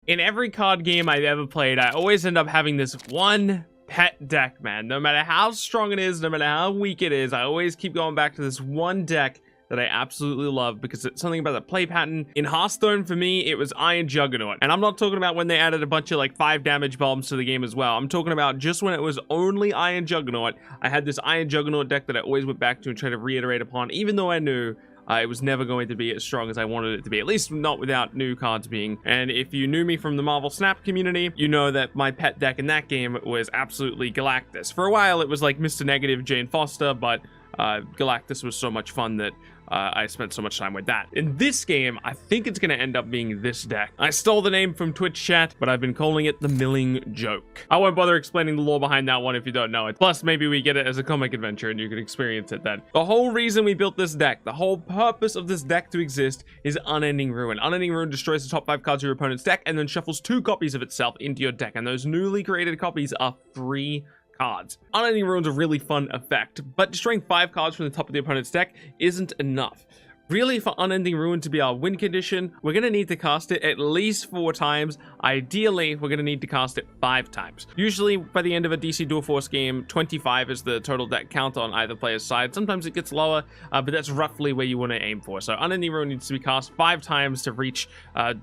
In every card game I've ever played, I always end up having this one pet deck, man. No matter how strong it is, no matter how weak it is, I always keep going back to this one deck that I absolutely love because it's something about the play pattern. In Hearthstone, for me, it was Iron Juggernaut. And I'm not talking about when they added a bunch of like 5 damage bombs to the game as well. I'm talking about just when it was only Iron Juggernaut. I had this Iron Juggernaut deck that I always went back to and tried to reiterate upon, even though I knew it was never going to be as strong as I wanted it to be, at least not without new cards being. And if you knew me from the Marvel Snap community, you know that my pet deck in that game was absolutely Galactus. For a while, it was like Mr. Negative, Jane Foster, but Galactus was so much fun that I spent so much time with that. In this game, I think it's going to end up being this deck. I stole the name from Twitch chat, but I've been calling it the Milling Joke. I won't bother explaining the lore behind that one if you don't know it. Plus, maybe we get it as a comic adventure and you can experience it then. The whole reason we built this deck, the whole purpose of this deck to exist is Unending Ruin. Unending Ruin destroys the top 5 cards of your opponent's deck and then shuffles 2 copies of itself into your deck. And those newly created copies are free cards. Unending Ruin's a really fun effect, but destroying 5 cards from the top of the opponent's deck isn't enough. Really, for Unending Ruin to be our win condition, we're going to need to cast it at least 4 times. Ideally, we're going to need to cast it 5 times. Usually, by the end of a DC Dual Force game, 25 is the total deck count on either player's side. Sometimes it gets lower, but that's roughly where you want to aim for. So Unending Ruin needs to be cast 5 times to reach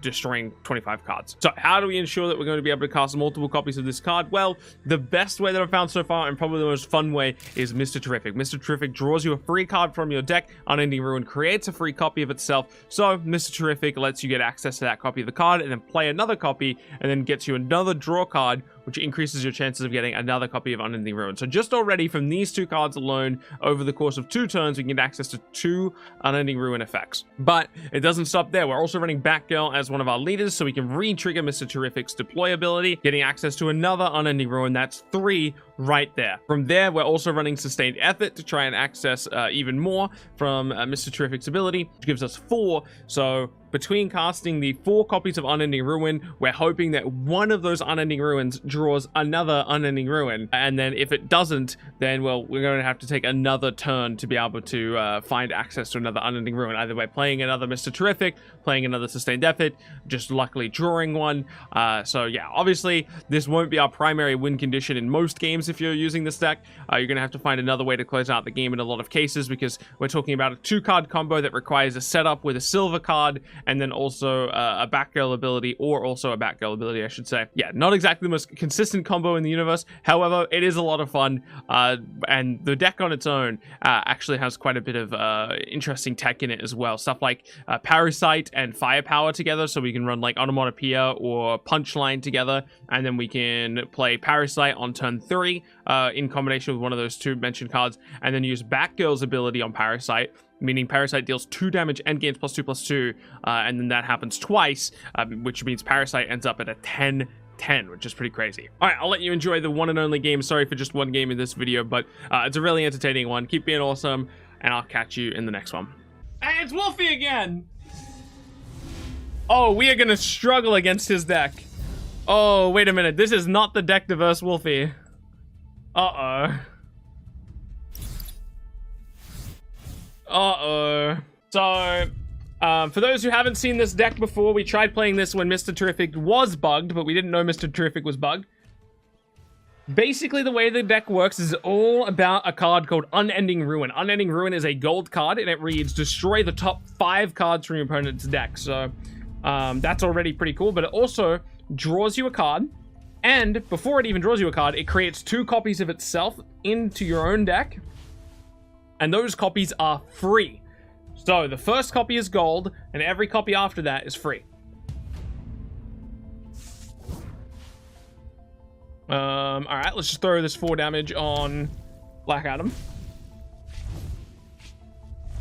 destroying 25 cards. So how do we ensure that we're going to be able to cast multiple copies of this card? Well, the best way that I've found so far, and probably the most fun way, is Mr. Terrific. Mr. Terrific draws you a free card from your deck. Unending Ruin creates a free copy of itself, so Mr. Terrific lets you get access to that copy of the card and then play another copy and then gets you another draw card, which increases your chances of getting another copy of Unending Ruin. So just already from these 2 cards alone, over the course of 2 turns, we can get access to 2 Unending Ruin effects. But it doesn't stop there. We're also running Batgirl as one of our leaders, so we can re-trigger Mr. Terrific's deploy ability, getting access to another Unending Ruin. That's 3 right there. From there, we're also running Sustained Effort to try and access even more from Mr. Terrific's ability, which gives us 4. So between casting the 4 copies of Unending Ruin, we're hoping that one of those Unending Ruins draws another Unending Ruin. And then if it doesn't, then, well, we're going to have to take another turn to be able to find access to another Unending Ruin, either by playing another Mr. Terrific, playing another Sustained Effort, just luckily drawing one. So yeah, obviously, this won't be our primary win condition in most games if you're using this deck. You're going to have to find another way to close out the game in a lot of cases, because we're talking about a 2-card combo that requires a setup with a silver card and then also a Batgirl ability, or also a Batgirl ability, I should say. Yeah, not exactly the most consistent combo in the universe. However, it is a lot of fun, and the deck on its own actually has quite a bit of interesting tech in it as well. Stuff like Parasite and Firepower together, so we can run like Onomatopoeia or Punchline together, and then we can play Parasite on turn 3 in combination with one of those 2 mentioned cards, and then use Batgirl's ability on Parasite, meaning Parasite deals 2 damage and gains +2/+2, and then that happens twice, which means Parasite ends up at a 10/10, which is pretty crazy. All right, I'll let you enjoy the one and only game. Sorry for just one game in this video, but it's a really entertaining one. Keep being awesome, and I'll catch you in the next one. Hey, it's Wolfie again! Oh, we are gonna struggle against his deck. Oh, wait a minute. This is not the deck to verse Wolfie. Uh-oh. So, for those who haven't seen this deck before, we tried playing this when Mr. Terrific was bugged, but we didn't know Mr. Terrific was bugged. Basically, the way the deck works is all about a card called Unending Ruin. Unending Ruin is a gold card, and it reads, destroy the top 5 cards from your opponent's deck. So, that's already pretty cool, but it also draws you a card, and before it even draws you a card, it creates 2 copies of itself into your own deck, and those copies are free. So the first copy is gold, and every copy after that is free. Alright, let's just throw this 4 damage on Black Adam.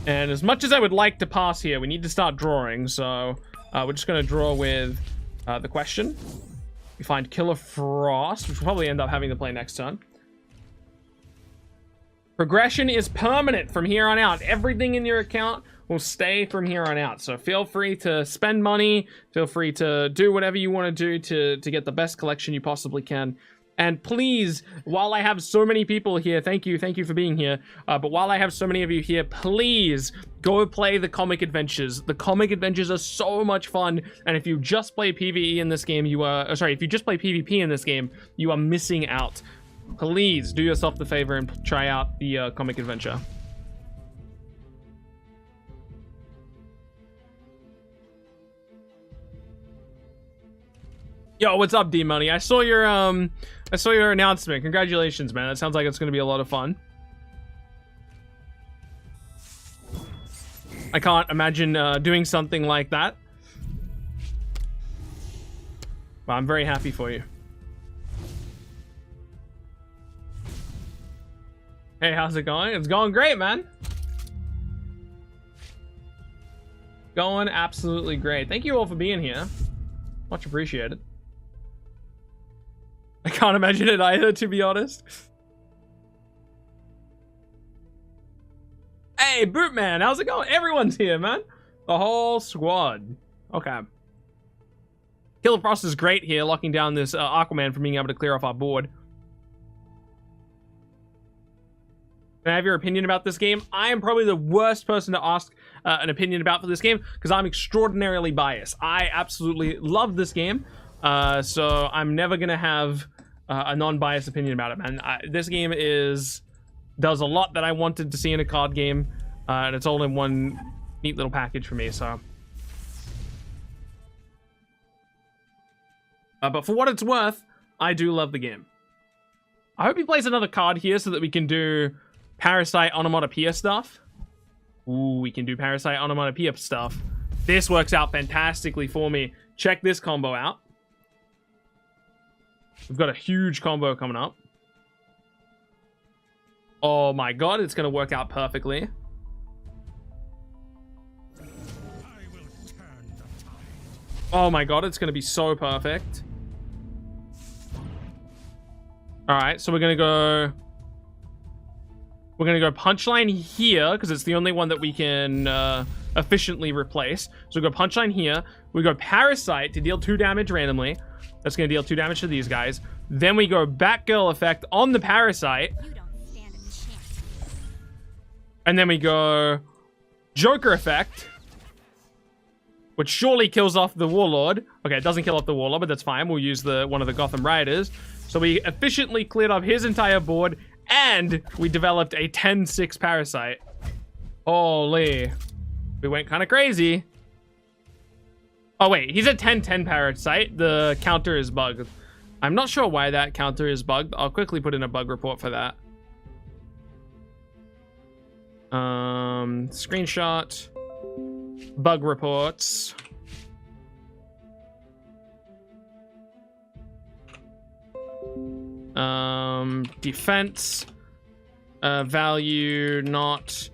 And as much as I would like to pass here, we need to start drawing, so we're just going to draw with the question. We find Killer Frost, which we'll probably end up having to play next turn. Progression is permanent from here on out. Everything in your account will stay from here on out. So feel free to spend money. Feel free to do whatever you want to do to get the best collection you possibly can. And please, while I have so many people here, thank you for being here. But while I have so many of you here, please go play the comic adventures. The comic adventures are so much fun. And if you just play PvE in this game, if you just play PvP in this game, you are missing out. Please do yourself the favor and try out the comic adventure. Yo, what's up, D-Money? I saw your announcement. Congratulations, man. That sounds like it's gonna be a lot of fun. I can't imagine doing something like that. But I'm very happy for you. Hey, how's it going? It's going great, man. Going absolutely great. Thank you all for being here. Much appreciated. I can't imagine it either, to be honest. Hey, Bootman, how's it going? Everyone's here, man. The whole squad. Okay. Killer Frost is great here, locking down this Aquaman from being able to clear off our board. Can I have your opinion about this game? I am probably the worst person to ask an opinion about for this game because I'm extraordinarily biased. I absolutely love this game. So I'm never gonna have a non-biased opinion about it, man. This game does a lot that I wanted to see in a card game, and it's all in one neat little package for me. So, but for what it's worth, I do love the game. I hope he plays another card here so that we can do Parasite Onomatopoeia stuff. Ooh, we can do Parasite Onomatopoeia stuff. This works out fantastically for me. Check this combo out. We've got a huge combo coming up. Oh my god, it's going to work out perfectly. Oh my god, it's going to be so perfect. Alright, so we're going to go Punchline here, because it's the only one that we can efficiently replace. So we go Punchline here. We go Parasite to deal 2 damage randomly. That's going to deal 2 damage to these guys. Then we go Batgirl effect on the Parasite. You don't stand a chance. And then we go Joker effect, which surely kills off the Warlord. Okay, it doesn't kill off the Warlord, but that's fine. We'll use one of the Gotham Rioters. So we efficiently cleared up his entire board, and we developed a 10-6 Parasite. Holy. We went kind of crazy. Oh, wait. He's a 10-10 Parasite. The counter is bugged. I'm not sure why that counter is bugged. I'll quickly put in a bug report for that. Screenshot. Bug reports. Defense. Value not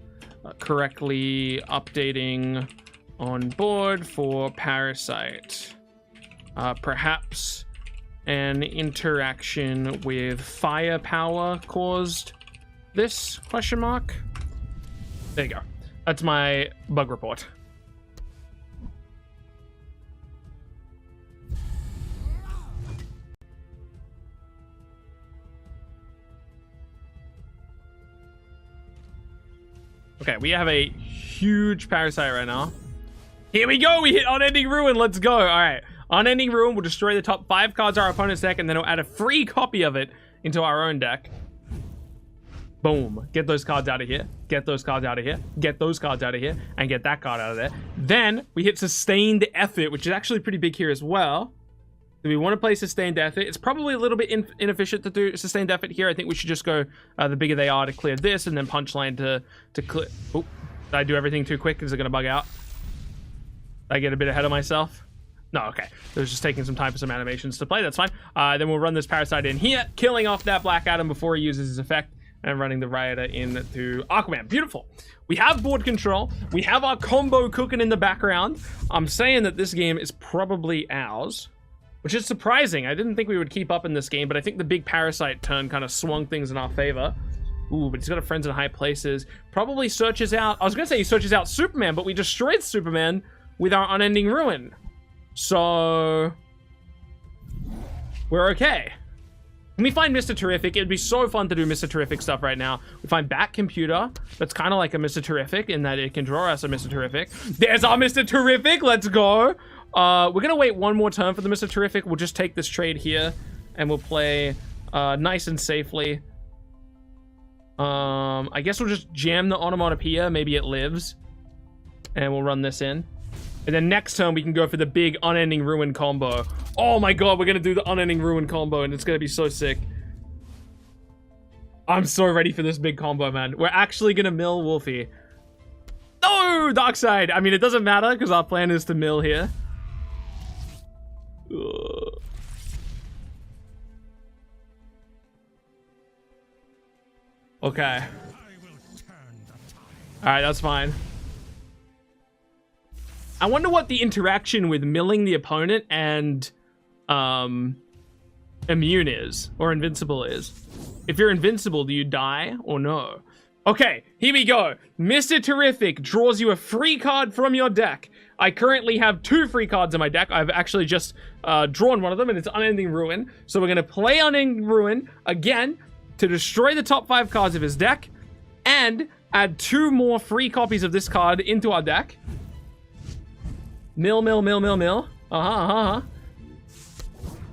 correctly updating on board for Parasite. Perhaps an interaction with firepower caused this, question mark? There you go. That's my bug report. Okay, we have a huge Parasite right now. Here we go, we hit Unending Ruin, let's go. All right, Unending Ruin will destroy the top 5 cards of our opponent's deck, and then it'll add a free copy of it into our own deck. Boom, get those cards out of here, get those cards out of here, get those cards out of here, and get that card out of there. Then we hit Sustained Effort, which is actually pretty big here as well. Do we want to play Sustained Effort? It's probably a little bit inefficient to do Sustained Effort here. I think we should just go the bigger they are to clear this, and then Punchline to clear. Oh, did I do everything too quick? Is it going to bug out? Did I get a bit ahead of myself? No, okay. It was just taking some time for some animations to play. That's fine. Then we'll run this Parasite in here, killing off that Black Adam before he uses his effect, and running the Rioter into Aquaman. Beautiful. We have board control. We have our combo cooking in the background. I'm saying that this game is probably ours, which is surprising. I didn't think we would keep up in this game, but I think the big Parasite turn kind of swung things in our favor. Ooh, but he's got a Friends in High Places. Probably searches out... I was going to say he searches out Superman, but we destroyed Superman with our Unending Ruin. So... we're okay. Can we find Mr. Terrific? It'd be so fun to do Mr. Terrific stuff right now. We find Bat Computer. That's kind of like a Mr. Terrific in that it can draw us a Mr. Terrific. There's our Mr. Terrific. Let's go. We're going to wait one more turn for the Mr. Terrific. We'll just take this trade here and we'll play nice and safely. I guess we'll just jam the Onomatopoeia. Maybe it lives. And we'll run this in. And then next turn, we can go for the big Unending Ruin combo. Oh my god, we're going to do the Unending Ruin combo, and it's going to be so sick. I'm so ready for this big combo, man. We're actually going to mill Wolfie. No! Darkseid! I mean, it doesn't matter, because our plan is to mill here. Ugh. Okay. Alright, that's fine. I wonder what the interaction with milling the opponent and immune is, or invincible is. If you're invincible, do you die or no? Okay, here we go. Mr. Terrific draws you a free card from your deck. I currently have 2 free cards in my deck. I've actually just drawn one of them, and it's Unending Ruin. So we're going to play Unending Ruin again to destroy the top 5 cards of his deck and add 2 more free copies of this card into our deck. Mill.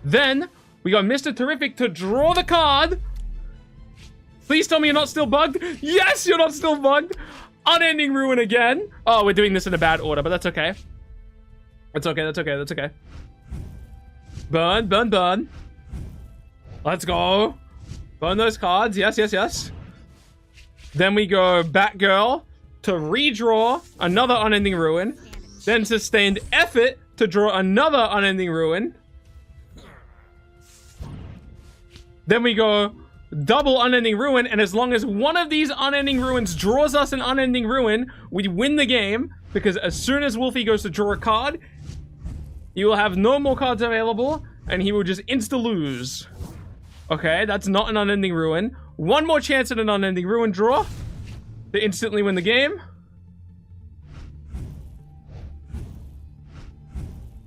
Then we got Mr. Terrific to draw the card. Please tell me you're not still bugged. Yes, you're not still bugged. Unending Ruin again. Oh, we're doing this in a bad order, but that's okay. That's okay. Burn. Let's go. Burn those cards. Yes. Then we go Batgirl to redraw another Unending Ruin. Then sustained effort to draw another Unending Ruin. Then we go double Unending Ruin, and as long as one of these Unending Ruins draws us an Unending Ruin, we win the game, because as soon as Wolfie goes to draw a card, he will have no more cards available, and he will just insta-lose. Okay, that's not an Unending Ruin. One more chance at an Unending Ruin draw to instantly win the game.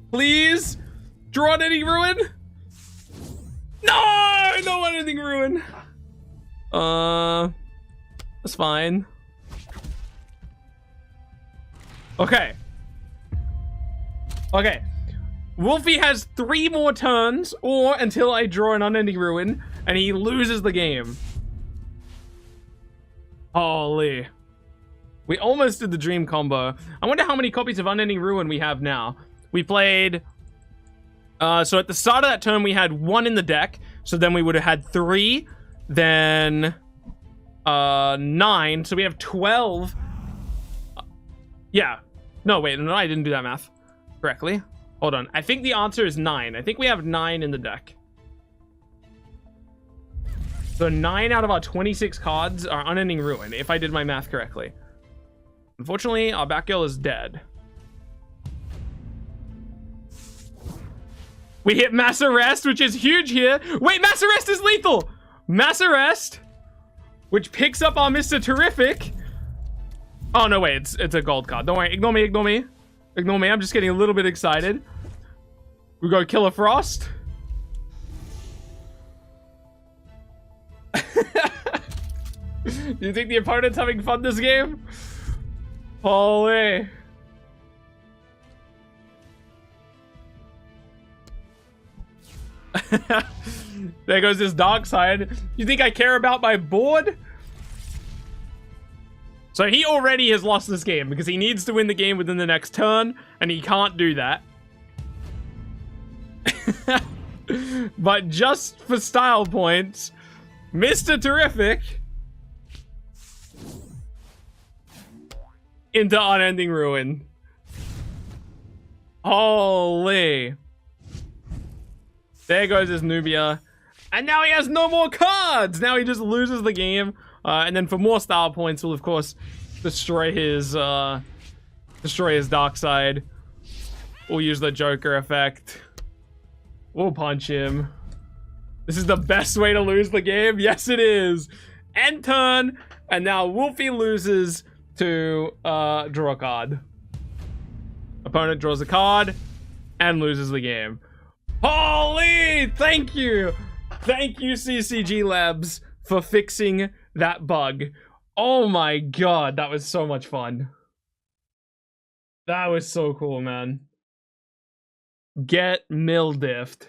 Please draw Unending Ruin. No Unending Ruin. That's fine. Okay. Wolfie has 3 more turns, or until I draw an Unending Ruin, and he loses the game. Holy. We almost did the dream combo. I wonder how many copies of Unending Ruin we have now. We played... so at the start of that turn, we had 1 in the deck. So then we would have had 3. Then... 9. So we have 12. Yeah. No, wait. No, I didn't do that math correctly. Hold on. I think the answer is 9. I think we have 9 in the deck. So 9 out of our 26 cards are Unending Ruin, if I did my math correctly. Unfortunately, our Batgirl is dead. We hit Mass Arrest, which is huge here. Wait, Mass Arrest is lethal! Mass Arrest, which picks up our Mr. Terrific. Oh, no, wait. It's a gold card. Don't worry. Ignore me. I'm just getting a little bit excited. We go Killer Frost. Do you think the opponent's having fun this game? Holy. There goes this Darkseid. You think I care about my board? So he already has lost this game because he needs to win the game within the next turn, and he can't do that. But just for style points, Mr. Terrific into Unending Ruin. Holy. There goes his Nubia. And now he has no more cards! Now he just loses the game. And then for more style points, we'll of course destroy his Darkseid. We'll use the Joker effect. We'll punch him. This is the best way to lose the game. Yes, it is. End turn. And now Wolfie loses to draw a card. Opponent draws a card and loses the game. Holy! Thank you! Thank you, CCG Labs, for fixing that bug. Oh my god, that was so much fun. That was so cool, man. Get Mildift.